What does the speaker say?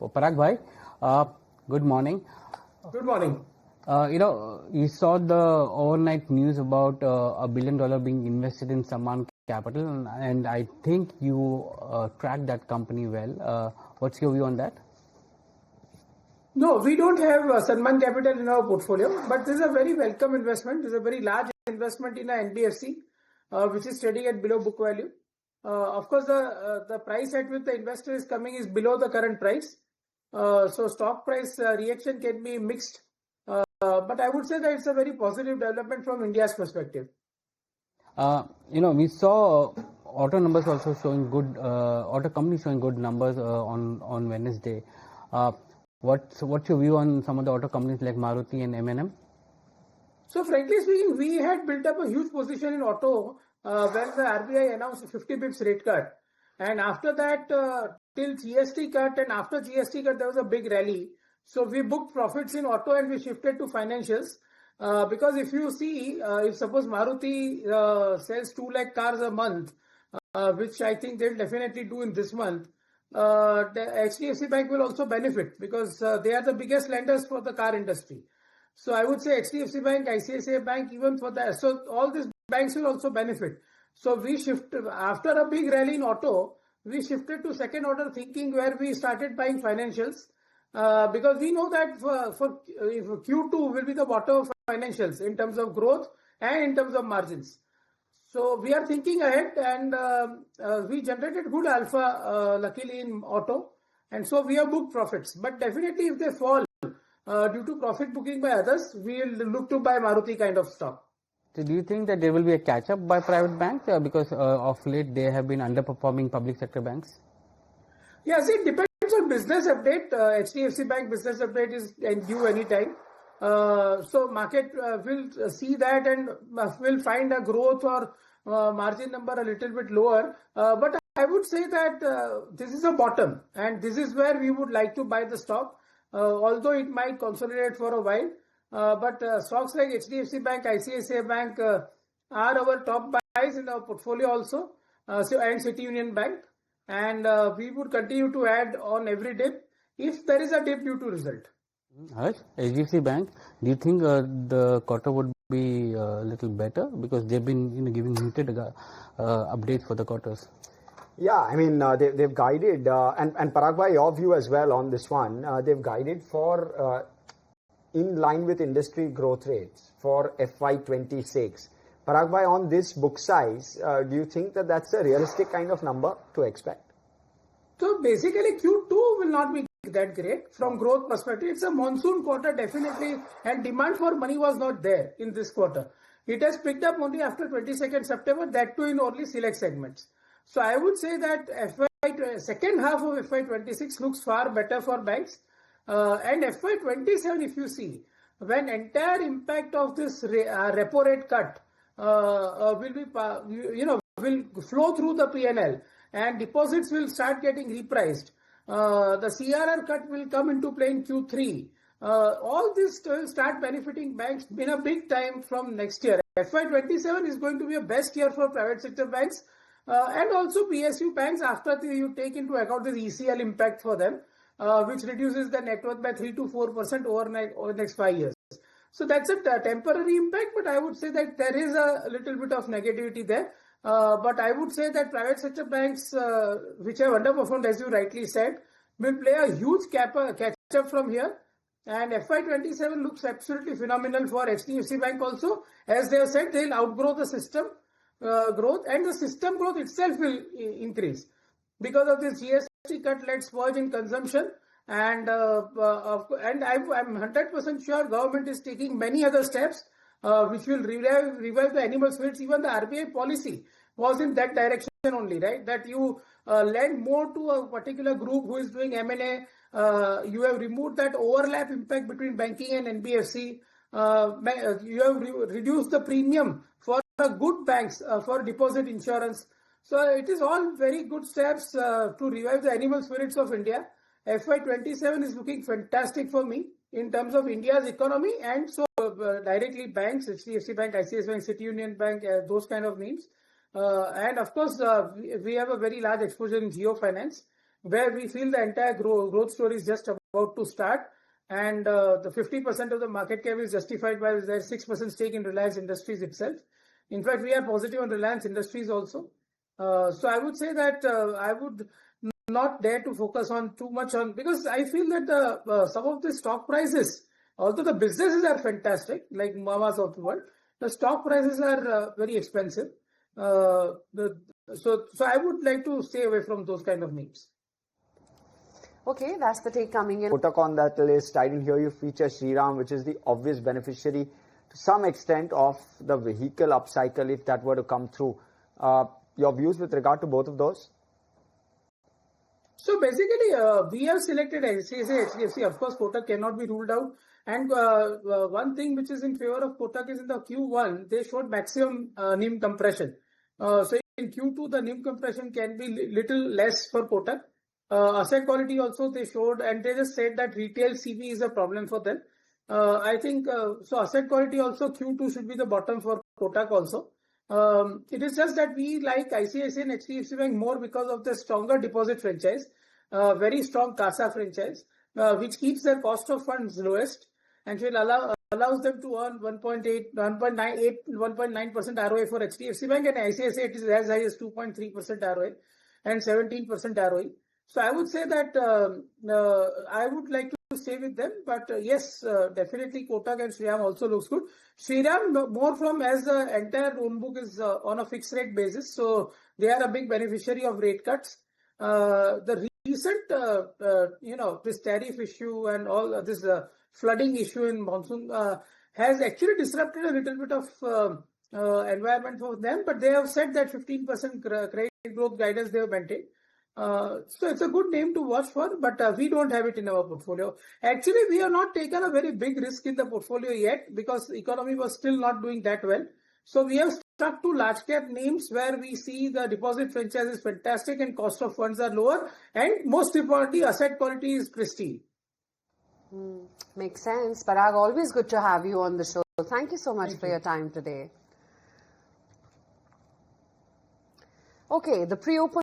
Parag bhai, good morning. Good morning. You saw the overnight news about $1 billion being invested in Samman Capital, and I think you tracked that company well. What's your view on that? No, we don't have Samman Capital in our portfolio, but this is a very welcome investment. This is a very large investment in an NBFC, which is trading at below book value. Of course, the price at which the investor is coming is below the current price. So stock price reaction can be mixed. But I would say that it's a very positive development from India's perspective. We saw auto numbers also showing good, auto companies showing good numbers on Wednesday. What's your view on some of the auto companies like Maruti and M&M? So frankly speaking, we had built up a huge position in auto when the RBI announced a 50 bips rate cut. And after that, till GST cut, and after GST cut, there was a big rally. So we booked profits in auto and we shifted to financials. Because if you see, if suppose Maruti sells 2 lakh cars a month, which I think they'll definitely do in this month, the HDFC Bank will also benefit because they are the biggest lenders for the car industry. So I would say HDFC Bank, ICICI Bank, even for that. So all these banks will also benefit. So we shifted, after a big rally in auto, we shifted to second order thinking where we started buying financials. Because we know that for Q2 will be the bottom of financials in terms of growth and in terms of margins. So we are thinking ahead, and we generated good alpha luckily in auto, and so we have booked profits. But definitely if they fall due to profit booking by others, we will look to buy Maruti kind of stock. So do you think that there will be a catch-up by private banks because of late they have been underperforming public sector banks? Yes, it depends on business update. HDFC Bank business update is due anytime. So market will see that and will find a growth or margin number a little bit lower. But I would say that this is a bottom, and this is where we would like to buy the stock. Although it might consolidate for a while. But stocks like HDFC Bank, ICICI Bank are our top buys in our portfolio also, and City Union Bank. And we would continue to add on every dip if there is a dip due to result. HDFC Bank, do you think the quarter would be a little better because they've been giving muted updates for the quarters? Yeah, I mean, they've guided, and Parag bhai, your view as well on this one, they've guided for in line with industry growth rates for FY26. Parag bhai, on this book size, do you think that that's a realistic kind of number to expect? So basically Q2 will not be that great from growth perspective. It's a monsoon quarter definitely, and demand for money was not there in this quarter. It has picked up only after 22nd September, that too in only select segments. So I would say that second half of FY26 looks far better for banks. And FY27, if you see, when entire impact of this repo rate cut will flow through the P&L, and deposits will start getting repriced. The CRR cut will come into play in Q3. All this will start benefiting banks in a big time from next year. FY27 is going to be a best year for private sector banks. And also PSU banks after you take into account this ECL impact for them, which reduces the net worth by 3 to 4% over the next 5 years. So that's a temporary impact, but I would say that there is a little bit of negativity there. But I would say that private sector banks, which have underperformed, as you rightly said, will play a huge catch-up from here. And FY27 looks absolutely phenomenal for HDFC Bank also. As they have said, they'll outgrow the system growth, and the system growth itself will increase because of this GST cut-led surge in consumption. And I'm 100% sure government is taking many other steps which will revive the animal spirits. Even the RBI policy was in that direction only, right? That you lend more to a particular group who is doing M&A. You have removed that overlap impact between banking and NBFC. You have reduced the premium for good banks for deposit insurance. So it is all very good steps to revive the animal spirits of India. FY27 is looking fantastic for me in terms of India's economy, and so directly banks, HDFC Bank, ICICI Bank, City Union Bank, those kind of names. And of course, we have a very large exposure in Geo Finance. where we feel the entire growth story is just about to start, and the 50% of the market cap is justified by their 6% stake in Reliance Industries itself. In fact, we are positive on Reliance Industries also. So I would say that I would not dare to focus on too much on, because I feel that some of the stock prices, although the businesses are fantastic, like Mamas of the world, the stock prices are very expensive. So I would like to stay away from those kind of names. Okay, that's the take coming in. Kotak on that list. I didn't hear you feature Shriram, which is the obvious beneficiary to some extent of the vehicle upcycle if that were to come through. Your views with regard to both of those? So basically, we have selected ICICI, HDFC. Of course, Kotak cannot be ruled out. And one thing which is in favor of Kotak is in the Q1, they showed maximum NIM compression. So in Q2, the NIM compression can be little less for Kotak. Asset quality also they showed, and they just said that retail CV is a problem for them. I think so. Asset quality also Q2 should be the bottom for Kotak also. It is just that we like ICICI and HDFC Bank more because of the stronger deposit franchise, very strong CASA franchise, which keeps their cost of funds lowest and will allows them to earn 1.9% ROA for HDFC Bank, and ICICI it is as high as 2.3% ROA and 17% ROE. So I would say that I would like to stay with them, but yes, definitely Kotak and Shriram also looks good. Shriram more from as the entire loan book is on a fixed rate basis, so they are a big beneficiary of rate cuts. The recent, this tariff issue and all this flooding issue in monsoon has actually disrupted a little bit of environment for them, but they have said that 15% credit growth guidance they have maintained. So it's a good name to watch for, but we don't have it in our portfolio. Actually, we have not taken a very big risk in the portfolio yet because the economy was still not doing that well. So we have stuck to large cap names where we see the deposit franchise is fantastic and cost of funds are lower, and most importantly, asset quality is pristine. Makes sense. Parag, always good to have you on the show. Thank you so much for your time today. Okay, the pre-open